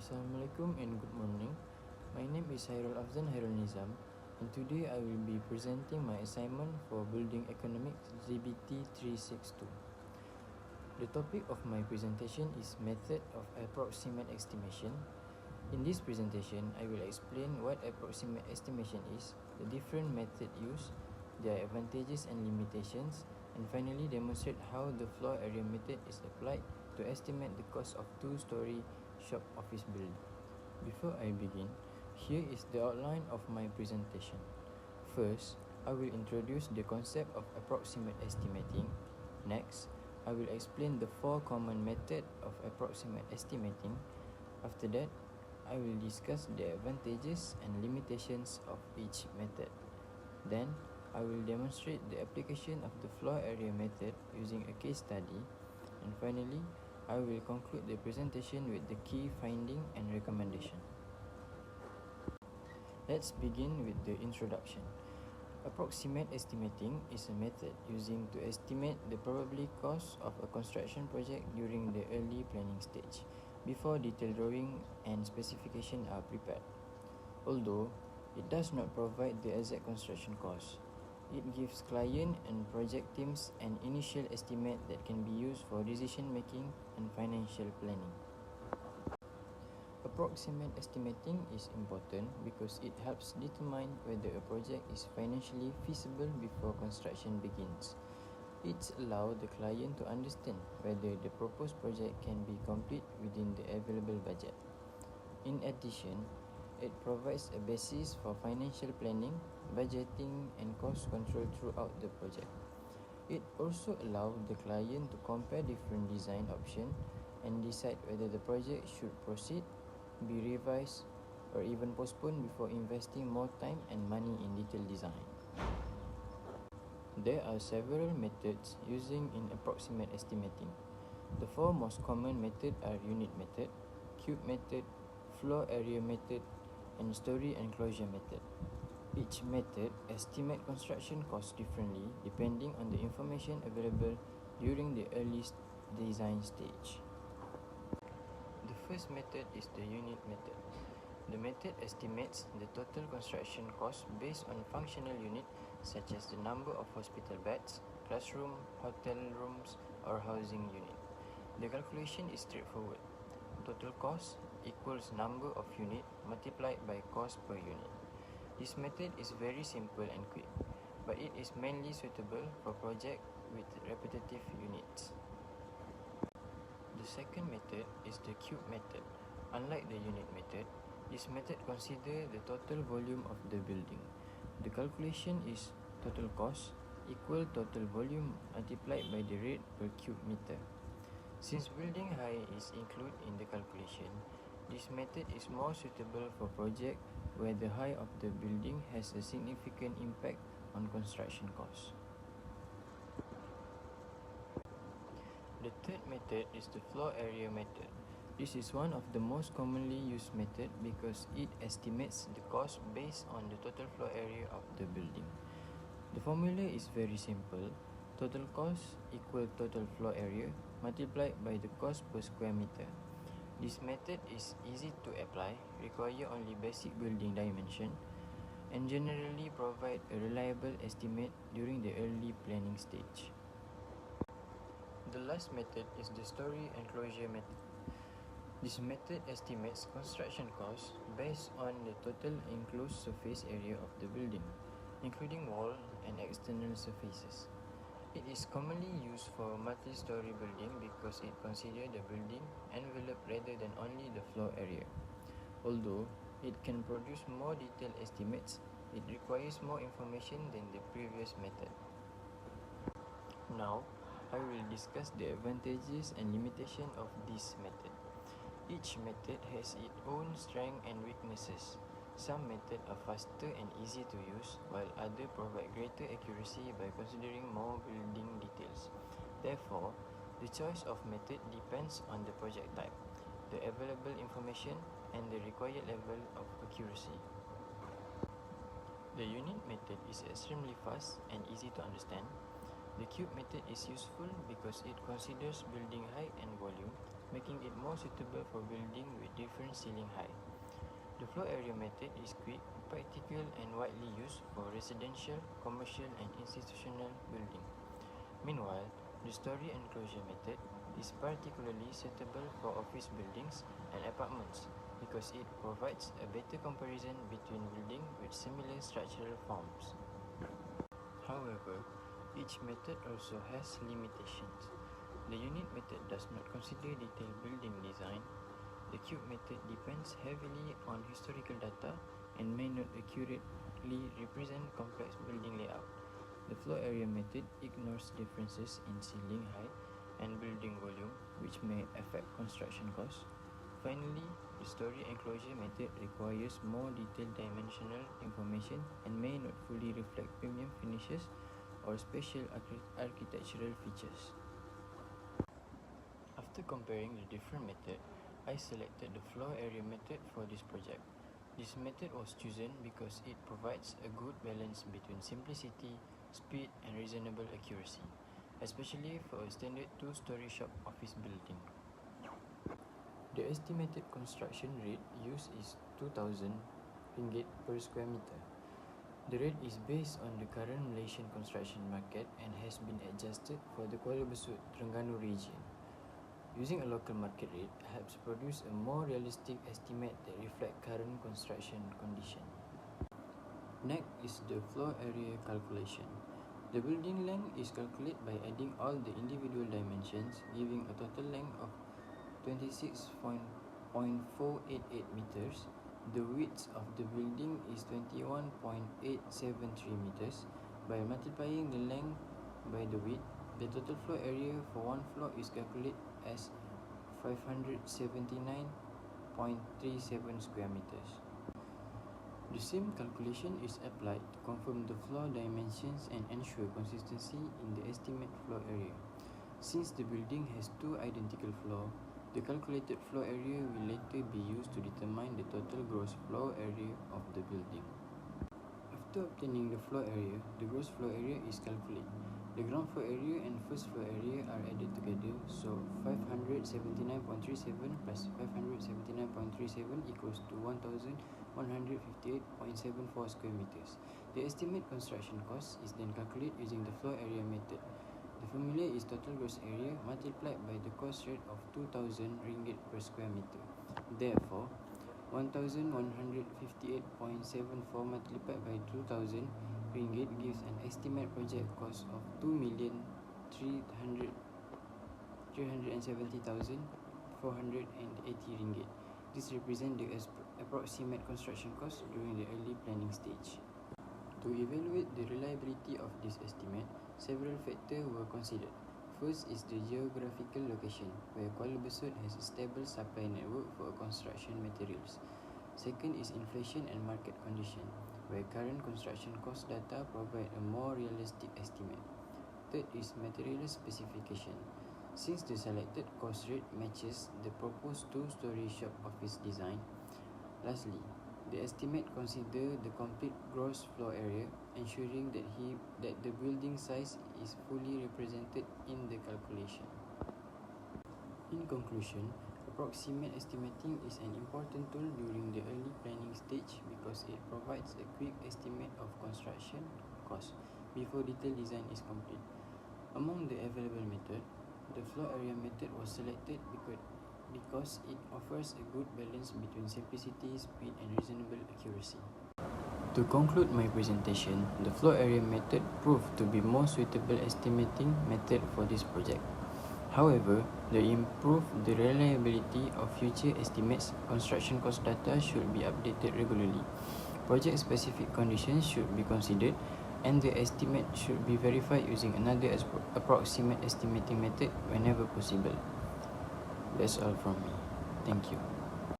Assalamualaikum and good morning. My name is Hairul Afzan Hairul Nizam, and today I will be presenting my assignment for Building Economics ZBT 362. The topic of my presentation is Method of Approximate Estimation. In this presentation, I will explain what approximate estimation is, the different methods used, their advantages and limitations, and finally demonstrate how the floor area method is applied to estimate the cost of two-story shop office building. Before I begin, here is the outline of my presentation. First, I will introduce the concept of approximate estimating. Next, I will explain the four common methods of approximate estimating. After that, I will discuss the advantages and limitations of each method. Then, I will demonstrate the application of the floor area method using a case study. And finally, I will conclude the presentation with the key finding and recommendation. Let's begin with the introduction. Approximate estimating is a method using to estimate the probable cost of a construction project during the early planning stage, before detailed drawing and specification are prepared. Although it does not provide the exact construction cost, it gives client and project teams an initial estimate that can be used for decision making and financial planning. Approximate estimating is important because it helps determine whether a project is financially feasible before construction begins. It allows the client to understand whether the proposed project can be complete within the available budget. In addition, it provides a basis for financial planning, budgeting, and cost control throughout the project. It also allows the client to compare different design options and decide whether the project should proceed, be revised, or even postponed before investing more time and money in detailed design. There are several methods using in approximate estimating. The four most common methods are unit method, cube method, floor area method, and story enclosure method. Each method estimates construction costs differently depending on the information available during the early design stage. The first method is the unit method. The method estimates the total construction cost based on functional units such as the number of hospital beds, classroom, hotel rooms, or housing unit. The calculation is straightforward. Total cost equals number of units multiplied by cost per unit. This method is very simple and quick, but it is mainly suitable for projects with repetitive units. The second method is the cube method. Unlike the unit method, this method considers the total volume of the building. The calculation is total cost equal total volume multiplied by the rate per cube meter. Since building height is included in the calculation, this method is more suitable for projects where the height of the building has a significant impact on construction costs. The third method is the floor area method. This is one of the most commonly used methods because it estimates the cost based on the total floor area of the building. The formula is very simple. Total cost equal total floor area multiplied by the cost per square meter. This method is easy to apply, require only basic building dimension, and generally provide a reliable estimate during the early planning stage. The last method is the story enclosure method. This method estimates construction costs based on the total enclosed surface area of the building, including wall and external surfaces. It is commonly used for multi-story building because it considers the building envelope rather than only the floor area. Although it can produce more detailed estimates, it requires more information than the previous method. Now, I will discuss the advantages and limitations of this method. Each method has its own strengths and weaknesses. Some methods are faster and easy to use, while others provide greater accuracy by considering more building details. Therefore, the choice of method depends on the project type, the available information, and the required level of accuracy. The unit method is extremely fast and easy to understand. The cube method is useful because it considers building height and volume, making it more suitable for building with different ceiling height. The floor area method is quick, practical and widely used for residential, commercial and institutional building. Meanwhile, the story enclosure method is particularly suitable for office buildings and apartments because it provides a better comparison between buildings with similar structural forms. However, each method also has limitations. The unit method does not consider detailed building design. The cube method depends heavily on historical data and may not accurately represent complex building layout. The floor area method ignores differences in ceiling height and building volume, which may affect construction costs. Finally, the story enclosure method requires more detailed dimensional information and may not fully reflect premium finishes or special architectural features. After comparing the different methods, I selected the floor area method for this project. This method was chosen because it provides a good balance between simplicity, speed and reasonable accuracy, especially for a standard 2-story shop office building. The estimated construction rate used is RM2,000 per square meter. The rate is based on the current Malaysian construction market and has been adjusted for the Kuala Besut, Terengganu region. Using a local market rate helps produce a more realistic estimate that reflects current construction condition. Next is the floor area calculation. The building length is calculated by adding all the individual dimensions, giving a total length of 26.488 meters. The width of the building is 21.873 meters. By multiplying the length by the width, the total floor area for one floor is calculated as 579.37 square meters. The same calculation is applied to confirm the floor dimensions and ensure consistency in the estimate floor area. Since the building has two identical floors, the calculated floor area will later be used to determine the total gross floor area of the building. After obtaining the floor area, the gross floor area is calculated. The ground floor area and first floor area are added together, so 579.37 plus 579.37 equals to 1,158.74 square meters. The estimate construction cost is then calculated using the floor area method. The formula is total gross area multiplied by the cost rate of RM2,000 per square meter. Therefore, 1,158.74 multiplied by RM2,000 gives an estimate project cost of RM370,480. This represents the approximate construction cost during the early planning stage. To evaluate the reliability of this estimate, several factors were considered. First is the geographical location, where Kuala Besut has a stable supply network for construction materials. Second is inflation and market condition, where current construction cost data provide a more realistic estimate. Third is material specification. Since the selected cost rate matches the proposed 2-story shop office design. Lastly, the estimate considers the complete gross floor area, ensuring that the building size is fully represented in the calculation. In conclusion, approximate estimating is an important tool during the early planning stage because it provides a quick estimate of construction cost before detailed design is complete. Among the available methods, the floor area method was selected because it offers a good balance between simplicity, speed, and reasonable accuracy. To conclude my presentation, the floor area method proved to be more suitable estimating method for this project. However, to improve the reliability of future estimates, construction cost data should be updated regularly. Project-specific conditions should be considered, and the estimate should be verified using another approximate estimating method whenever possible. That's all from me. Thank you.